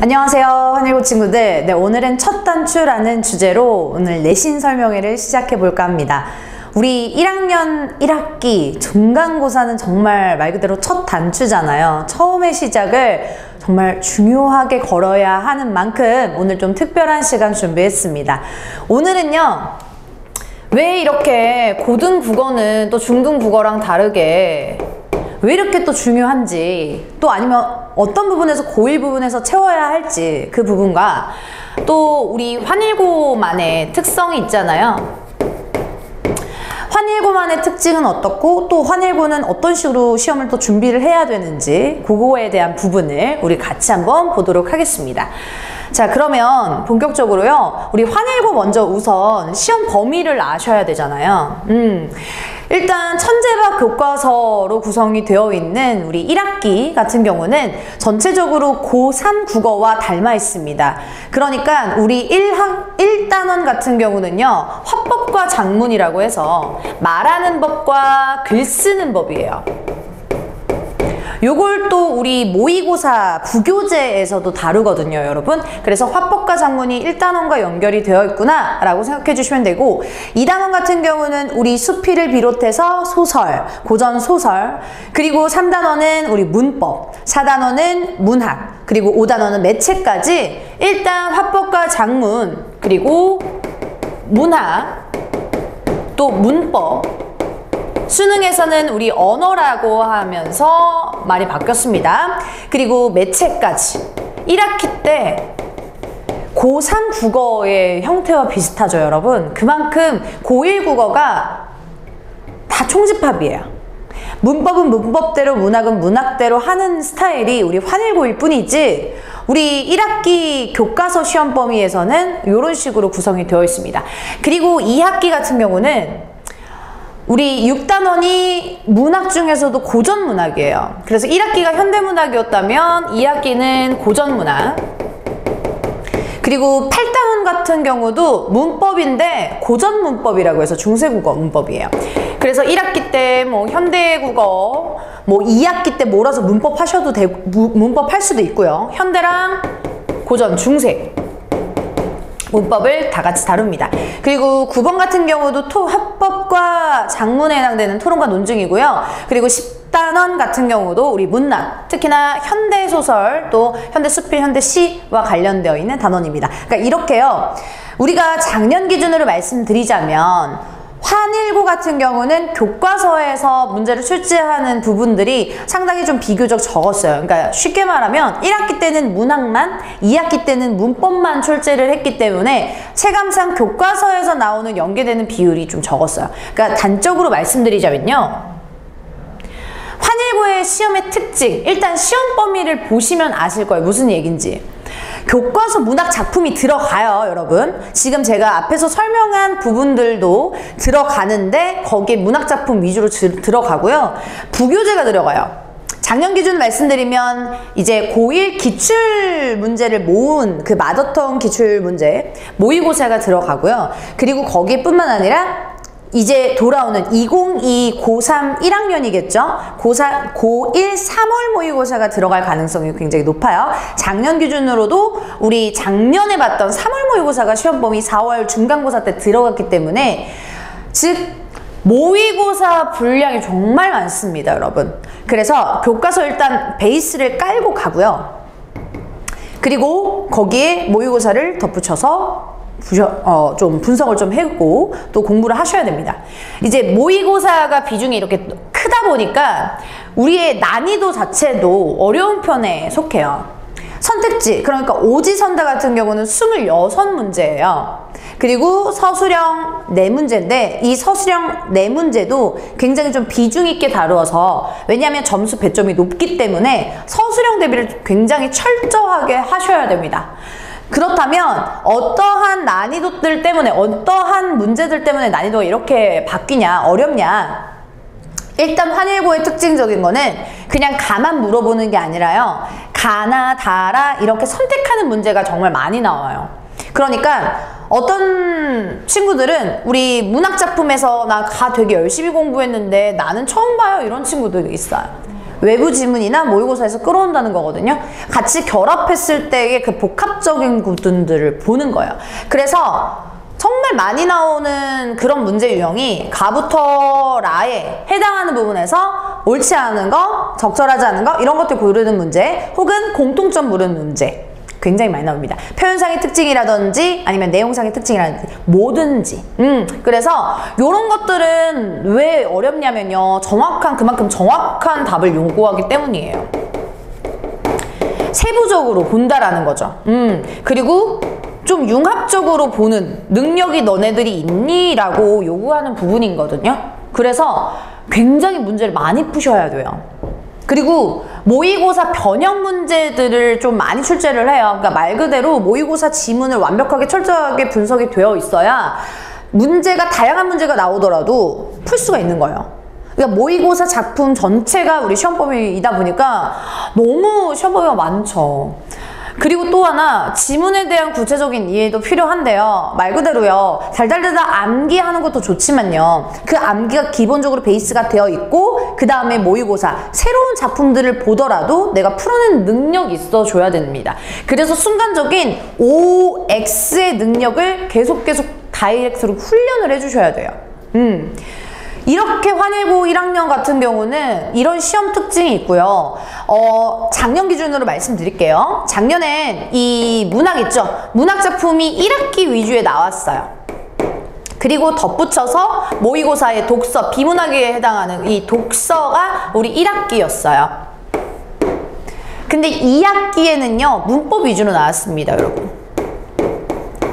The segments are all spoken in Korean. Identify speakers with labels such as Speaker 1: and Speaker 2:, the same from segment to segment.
Speaker 1: 안녕하세요, 환일고 친구들. 네, 오늘은 첫 단추라는 주제로 오늘 내신 설명회를 시작해 볼까 합니다. 우리 1학년 1학기 중간고사는 정말 말 그대로 첫 단추잖아요. 처음의 시작을 정말 중요하게 걸어야 하는 만큼 오늘 좀 특별한 시간 준비했습니다. 오늘은요, 왜 이렇게 고등국어는 또 중등국어랑 다르게 왜 이렇게 또 중요한지, 또 아니면 어떤 부분에서 고1 부분에서 채워야 할지 그 부분과 또 우리 환일고만의 특성이 있잖아요. 환일고만의 특징은 어떻고 또 환일고는 어떤 식으로 시험을 또 준비를 해야 되는지 그거에 대한 부분을 우리 같이 한번 보도록 하겠습니다. 자, 그러면 본격적으로요, 우리 환일고 먼저 우선 시험 범위를 아셔야 되잖아요. 일단 천재밥 교과서로 구성이 되어 있는 우리 1학기 같은 경우는 전체적으로 고3 국어와 닮아 있습니다. 그러니까 우리 1단원 같은 경우는요, 화법과 작문이라고 해서 말하는 법과 글 쓰는 법이에요. 요걸 또 우리 모의고사 부교재에서도 다루거든요, 여러분. 그래서 화법과 작문이 1단원과 연결이 되어 있구나 라고 생각해 주시면 되고, 2단원 같은 경우는 우리 수필을 비롯해서 소설, 고전소설, 그리고 3단원은 우리 문법, 4단원은 문학, 그리고 5단원은 매체까지 일단 화법과 작문, 그리고 문학, 또 문법, 수능에서는 우리 언어라고 하면서 말이 바뀌었습니다. 그리고 매체까지 1학기 때 고3 국어의 형태와 비슷하죠, 여러분. 그만큼 고1 국어가 다 총집합이에요. 문법은 문법대로, 문학은 문학대로 하는 스타일이 우리 환일고일 뿐이지, 우리 1학기 교과서 시험 범위에서는 이런 식으로 구성이 되어 있습니다. 그리고 2학기 같은 경우는 우리 6단원이 문학 중에서도 고전문학이에요. 그래서 1학기가 현대문학이었다면 2학기는 고전문학. 그리고 8단원 같은 경우도 문법인데 고전문법이라고 해서 중세국어 문법이에요. 그래서 1학기 때 뭐 현대국어, 뭐 2학기 때 몰아서 문법 하셔도 되고, 문법 할 수도 있고요. 현대랑 고전, 중세 문법을 다 같이 다룹니다. 그리고 9번 같은 경우도 화법과 작문에 해당되는 토론과 논증이고요. 그리고 10단원 같은 경우도 우리 문학, 특히나 현대소설, 또 현대수필, 현대시와 관련되어 있는 단원입니다. 그러니까 이렇게요, 우리가 작년 기준으로 말씀드리자면 환일고 같은 경우는 교과서에서 문제를 출제하는 부분들이 상당히 좀 비교적 적었어요. 그러니까 쉽게 말하면 1학기 때는 문학만, 2학기 때는 문법만 출제를 했기 때문에 체감상 교과서에서 나오는 연계되는 비율이 좀 적었어요. 그러니까 단적으로 말씀드리자면요, 환일고의 시험의 특징, 일단 시험 범위를 보시면 아실 거예요. 무슨 얘기인지. 교과서 문학 작품이 들어가요, 여러분. 지금 제가 앞에서 설명한 부분들도 들어가는데 거기에 문학 작품 위주로 들어가고요. 부교재가 들어가요. 작년 기준 말씀드리면 이제 고1 기출 문제를 모은 그 마더텅 기출 문제, 모의고사가 들어가고요. 그리고 거기뿐만 아니라 이제 돌아오는 2022 고3 1학년이겠죠? 고1 3월 모의고사가 들어갈 가능성이 굉장히 높아요. 작년 기준으로도 우리 작년에 봤던 3월 모의고사가 시험 범위 4월 중간고사 때 들어갔기 때문에, 즉 모의고사 분량이 정말 많습니다, 여러분. 그래서 교과서 일단 베이스를 깔고 가고요. 그리고 거기에 모의고사를 덧붙여서 좀 분석을 좀 해고 또 공부를 하셔야 됩니다. 이제 모의고사가 비중이 이렇게 크다 보니까 우리의 난이도 자체도 어려운 편에 속해요. 선택지, 그러니까 오지선다 같은 경우는 26문제예요. 그리고 서술형 4문제인데 이 서술형 4문제도 굉장히 좀 비중 있게 다루어서, 왜냐하면 점수 배점이 높기 때문에 서술형 대비를 굉장히 철저하게 하셔야 됩니다. 그렇다면 어떠한 난이도들 때문에, 어떠한 문제들 때문에 난이도가 이렇게 바뀌냐, 어렵냐? 일단 환일고의 특징적인 거는 그냥 가만 물어보는 게 아니라요, 가나 다라 이렇게 선택하는 문제가 정말 많이 나와요. 그러니까 어떤 친구들은 우리 문학작품에서 나 되게 열심히 공부했는데 나는 처음 봐요, 이런 친구들이 있어요. 외부 지문이나 모의고사에서 끌어온다는 거거든요. 같이 결합했을 때의 그 복합적인 부분들을 보는 거예요. 그래서 정말 많이 나오는 그런 문제 유형이 가부터 라에 해당하는 부분에서 옳지 않은 거, 적절하지 않은 거 이런 것들 고르는 문제 혹은 공통점 물은 문제 굉장히 많이 나옵니다. 표현상의 특징이라든지 아니면 내용상의 특징이라든지 뭐든지 그래서 이런 것들은 왜 어렵냐면요. 그만큼 정확한 답을 요구하기 때문이에요. 세부적으로 본다라는 거죠. 그리고 좀 융합적으로 보는 능력이 너네들이 있니? 라고 요구하는 부분이거든요. 그래서 굉장히 문제를 많이 푸셔야 돼요. 그리고 모의고사 변형 문제들을 좀 많이 출제를 해요. 그러니까 말 그대로 모의고사 지문을 완벽하게 철저하게 분석이 되어 있어야 다양한 문제가 나오더라도 풀 수가 있는 거예요. 그러니까 모의고사 작품 전체가 우리 시험 범위이다 보니까 너무 시험 범위가 많죠. 그리고 또 하나 지문에 대한 구체적인 이해도 필요한데요. 말 그대로요. 달달달달 암기하는 것도 좋지만요. 그 암기가 기본적으로 베이스가 되어 있고 그 다음에 모의고사 새로운 작품들을 보더라도 내가 풀어낸 능력이 있어줘야 됩니다. 그래서 순간적인 OX의 능력을 계속 다이렉트로 훈련을 해주셔야 돼요. 이렇게 환일고 1학년 같은 경우는 이런 시험 특징이 있고요. 작년 기준으로 말씀드릴게요. 작년엔 이 문학 있죠? 문학 작품이 1학기 위주에 나왔어요. 그리고 덧붙여서 모의고사의 독서, 비문학에 해당하는 이 독서가 우리 1학기였어요. 근데 2학기에는요, 문법 위주로 나왔습니다, 여러분.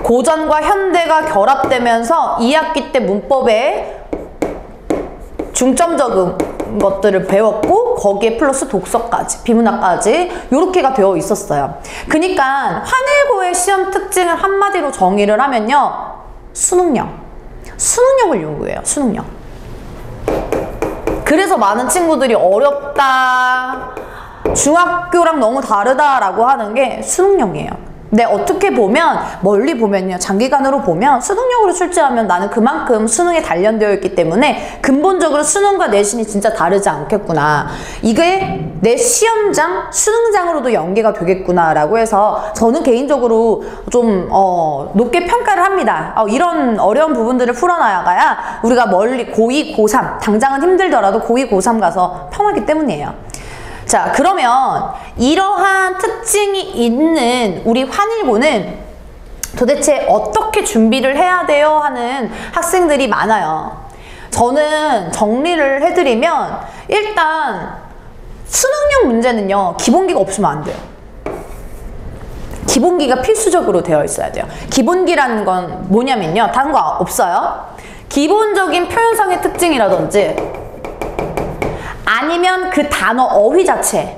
Speaker 1: 고전과 현대가 결합되면서 2학기 때 문법에 중점적인 것들을 배웠고 거기에 플러스 독서까지, 비문학까지 이렇게가 되어 있었어요. 그러니까 환일고의 시험 특징을 한마디로 정의를 하면요. 수능력을 요구해요. 수능력. 그래서 많은 친구들이 어렵다, 중학교랑 너무 다르다라고 하는 게 수능력이에요. 근데 어떻게 보면 멀리 보면요, 장기간으로 보면 수능력으로 출제하면 나는 그만큼 수능에 단련되어 있기 때문에 근본적으로 수능과 내신이 진짜 다르지 않겠구나, 이게 내 시험장, 수능장으로도 연계가 되겠구나 라고 해서 저는 개인적으로 좀 높게 평가를 합니다. 이런 어려운 부분들을 풀어나가야 우리가 멀리 고2, 고3 당장은 힘들더라도 고2, 고3 가서 편하기 때문이에요. 자, 그러면 이러한 특징이 있는 우리 환일고는 도대체 어떻게 준비를 해야 돼요? 하는 학생들이 많아요. 저는 정리를 해드리면 일단 수능력 문제는요, 기본기가 없으면 안 돼요. 기본기가 필수적으로 되어 있어야 돼요. 기본기라는 건 뭐냐면요, 다른 거 없어요. 기본적인 표현상의 특징이라든지 아니면 그 단어 어휘 자체,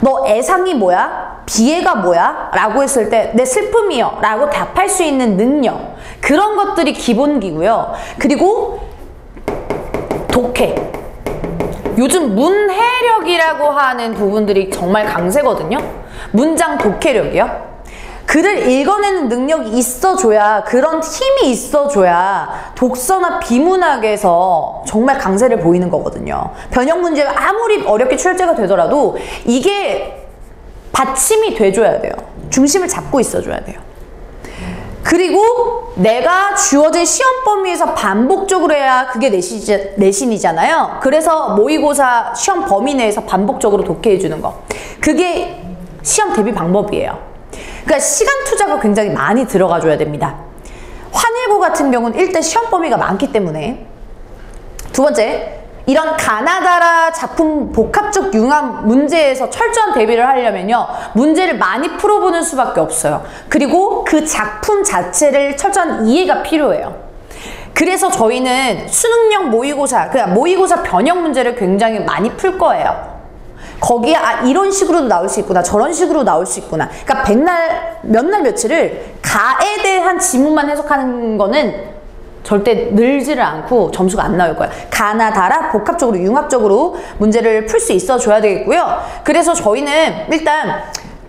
Speaker 1: 너 애상이 뭐야? 비애가 뭐야? 라고 했을 때 내 슬픔이요 라고 답할 수 있는 능력, 그런 것들이 기본기고요. 그리고 독해, 요즘 문해력이라고 하는 부분들이 정말 강세거든요. 문장 독해력이요. 글을 읽어내는 능력이 있어줘야, 그런 힘이 있어줘야 독서나 비문학에서 정말 강세를 보이는 거거든요. 변형 문제가 아무리 어렵게 출제가 되더라도 이게 받침이 돼줘야 돼요. 중심을 잡고 있어줘야 돼요. 그리고 내가 주어진 시험 범위에서 반복적으로 해야 그게 내신이잖아요. 그래서 모의고사 시험 범위 내에서 반복적으로 독해해주는 거, 그게 시험 대비 방법이에요. 그러니까 시간 투자가 굉장히 많이 들어가줘야 됩니다. 환일고 같은 경우는 일단 시험 범위가 많기 때문에, 두 번째, 이런 가나다라 작품 복합적 융합 문제에서 철저한 대비를 하려면요, 문제를 많이 풀어보는 수밖에 없어요. 그리고 그 작품 자체를 철저한 이해가 필요해요. 그래서 저희는 수능형 모의고사, 그러니까 모의고사 변형 문제를 굉장히 많이 풀 거예요. 거기에 이런 식으로도 나올 수 있구나, 저런 식으로 나올 수 있구나. 그러니까 백날, 몇 날 며칠을 가에 대한 지문만 해석하는 거는 절대 늘지를 않고 점수가 안 나올 거예요. 가나 다라 복합적으로 융합적으로 문제를 풀 수 있어 줘야 되겠고요. 그래서 저희는 일단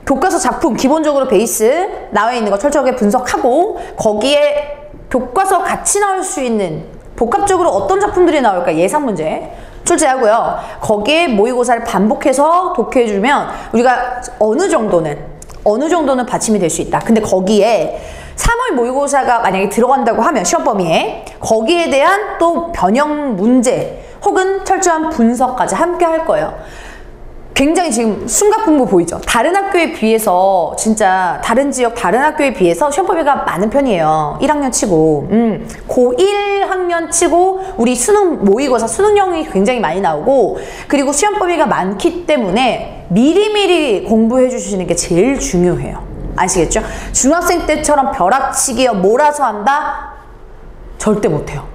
Speaker 1: 교과서 작품 기본적으로 베이스 나와 있는 거 철저하게 분석하고, 거기에 교과서 같이 나올 수 있는 복합적으로 어떤 작품들이 나올까 예상 문제 출제하고요. 거기에 모의고사를 반복해서 독해주면 우리가 어느 정도는 받침이 될 수 있다. 근데 거기에 3월 모의고사가 만약에 들어간다고 하면 시험 범위에 거기에 대한 또 변형 문제 혹은 철저한 분석까지 함께 할 거예요. 굉장히 지금 숨가쁜 거 보이죠? 다른 학교에 비해서 진짜 다른 지역 다른 학교에 비해서 시험 범위가 많은 편이에요. 1학년 치고 고1 학년 치고 우리 수능 모의고사 수능형이 굉장히 많이 나오고 그리고 시험 범위가 많기 때문에 미리미리 공부해 주시는 게 제일 중요해요. 아시겠죠? 중학생 때처럼 벼락치기요 몰아서 한다? 절대 못해요.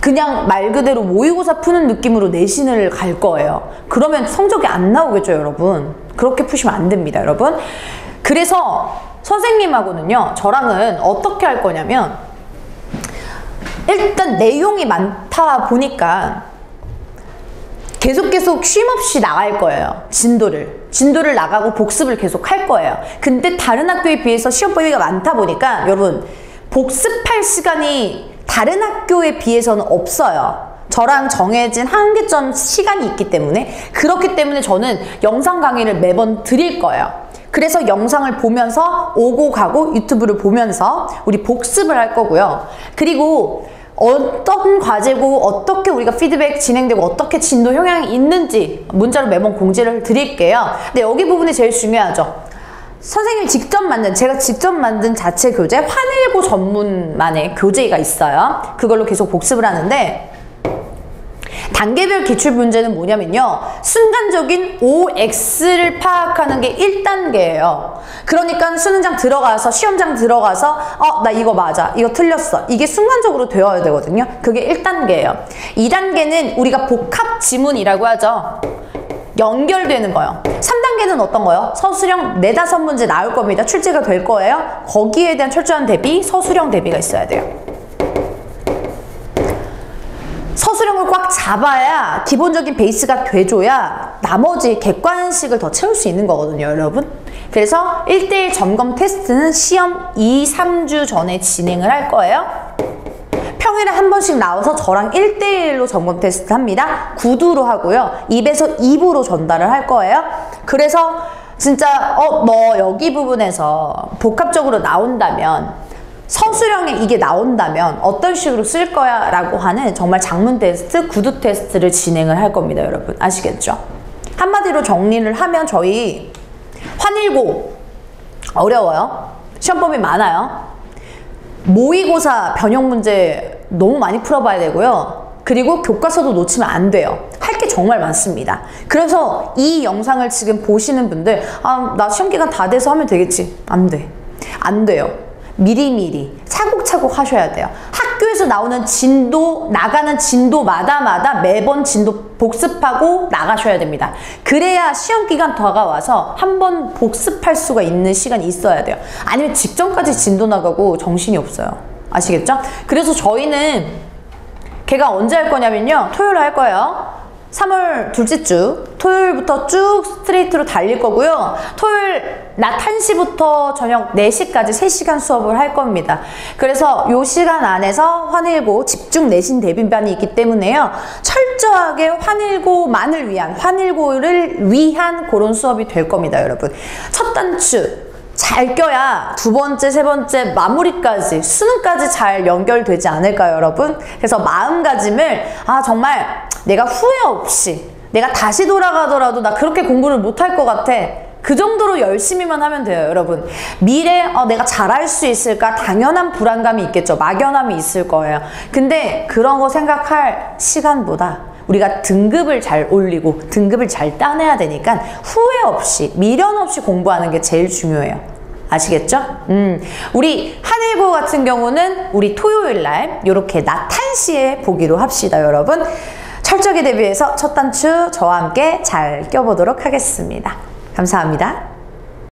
Speaker 1: 그냥 말 그대로 모의고사 푸는 느낌으로 내신을 갈 거예요. 그러면 성적이 안 나오겠죠, 여러분. 그렇게 푸시면 안 됩니다, 여러분. 그래서 선생님하고는요, 저랑은 어떻게 할 거냐면 일단 내용이 많다 보니까 계속 쉼없이 나갈 거예요. 진도를 나가고 복습을 계속 할 거예요. 근데 다른 학교에 비해서 시험 범위가 많다 보니까 여러분 복습할 시간이 다른 학교에 비해서는 없어요. 저랑 정해진 한계점 시간이 있기 때문에 그렇기 때문에 저는 영상 강의를 매번 드릴 거예요. 그래서 영상을 보면서 오고 가고 유튜브를 보면서 우리 복습을 할 거고요. 그리고 어떤 과제고 어떻게 우리가 피드백 진행되고 어떻게 진도 형향이 있는지 문자로 매번 공지를 드릴게요. 근데 여기 부분이 제일 중요하죠. 선생님이 제가 직접 만든 자체 교재 환일고 전문만의 교재가 있어요. 그걸로 계속 복습을 하는데 단계별 기출 문제는 뭐냐면요. 순간적인 OX를 파악하는 게 1단계예요. 그러니까 수능장 들어가서 시험장 들어가서 나 이거 맞아. 이거 틀렸어. 이게 순간적으로 되어야 되거든요. 그게 1단계예요. 2단계는 우리가 복합 지문이라고 하죠. 연결되는 거예요. 3단계는 어떤 거예요? 서술형 4-5문제 나올 겁니다. 출제가 될 거예요. 거기에 대한 철저한 대비, 서술형 대비가 있어야 돼요. 서술형을 꽉 잡아야 기본적인 베이스가 돼줘야 나머지 객관식을 더 채울 수 있는 거거든요, 여러분. 그래서 1대1 점검 테스트는 시험 2-3주 전에 진행을 할 거예요. 평일에 한 번씩 나와서 저랑 1대1로 점검 테스트 합니다. 구두로 하고요. 2에서 2부로 전달을 할 거예요. 그래서 진짜 너 여기 부분에서 복합적으로 나온다면 서술형에 이게 나온다면 어떤 식으로 쓸 거야 라고 하는 정말 장문 테스트, 구두 테스트를 진행을 할 겁니다, 여러분. 아시겠죠? 한마디로 정리를 하면 저희 환일고 어려워요. 시험 범위 많아요. 모의고사 변형 문제 너무 많이 풀어봐야 되고요. 그리고 교과서도 놓치면 안 돼요. 할 게 정말 많습니다. 그래서 이 영상을 지금 보시는 분들 나 시험 기간 다 돼서 하면 되겠지. 안 돼. 안 돼요. 미리미리 차곡차곡 하셔야 돼요. 학교에서 나오는 진도, 나가는 진도마다 매번 진도 복습하고 나가셔야 됩니다. 그래야 시험 기간 다가와서 한번 복습할 수가 있는 시간이 있어야 돼요. 아니면 직전까지 진도 나가고 정신이 없어요. 아시겠죠? 그래서 저희는 걔가 언제 할 거냐면요. 토요일에 할 거예요. 3월 둘째 주 토요일부터 쭉 스트레이트로 달릴 거고요. 토요일 낮 1시부터 저녁 4시까지 3시간 수업을 할 겁니다. 그래서 이 시간 안에서 환일고 집중 내신 대비반이 있기 때문에요. 철저하게 환일고만을 위한, 환일고를 위한 그런 수업이 될 겁니다, 여러분. 첫 단추 잘 껴야 두 번째, 세 번째 마무리까지, 수능까지 잘 연결되지 않을까요, 여러분? 그래서 마음가짐을 정말 내가 후회 없이 내가 다시 돌아가더라도 나 그렇게 공부를 못할 것 같아. 그 정도로 열심히만 하면 돼요, 여러분. 미래 내가 잘할 수 있을까? 당연한 불안감이 있겠죠. 막연함이 있을 거예요. 근데 그런 거 생각할 시간보다 우리가 등급을 잘 올리고 등급을 잘 따내야 되니까 후회 없이, 미련 없이 공부하는 게 제일 중요해요. 아시겠죠? 우리 한일고 같은 경우는 우리 토요일날 이렇게 낮 1시에 보기로 합시다, 여러분. 철저하게 대비해서 첫 단추 저와 함께 잘 껴보도록 하겠습니다. 감사합니다.